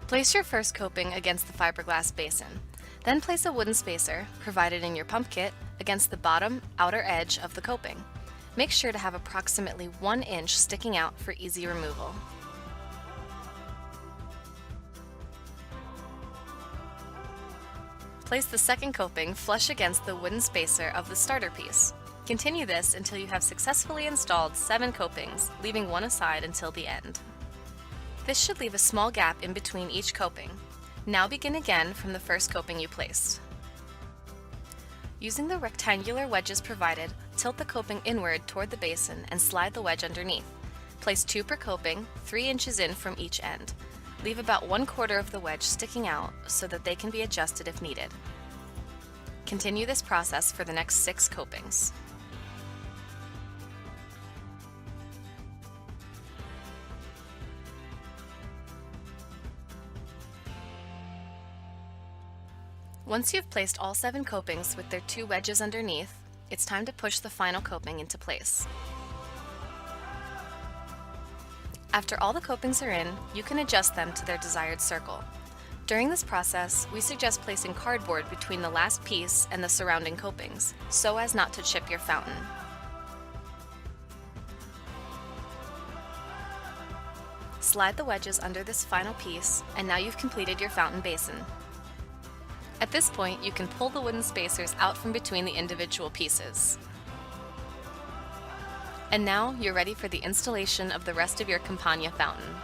Place your first coping against the fiberglass basin. Then place a wooden spacer, provided in your pump kit, against the bottom outer edge of the coping. Make sure to have approximately 1 inch sticking out for easy removal. Place the second coping flush against the wooden spacer of the starter piece. Continue this until you have successfully installed 7 copings, leaving one aside until the end. This should leave a small gap in between each coping. Now begin again from the first coping you placed. Using the rectangular wedges provided, tilt the coping inward toward the basin and slide the wedge underneath. Place 2 per coping, 3 inches in from each end. Leave about 1/4 of the wedge sticking out so that they can be adjusted if needed. Continue this process for the next 6 copings. Once you've placed all 7 copings with their 2 wedges underneath, it's time to push the final coping into place. After all the copings are in, you can adjust them to their desired circle. During this process, we suggest placing cardboard between the last piece and the surrounding copings, so as not to chip your fountain. Slide the wedges under this final piece, and now you've completed your fountain basin. At this point, you can pull the wooden spacers out from between the individual pieces. And now you're ready for the installation of the rest of your Campagna fountain.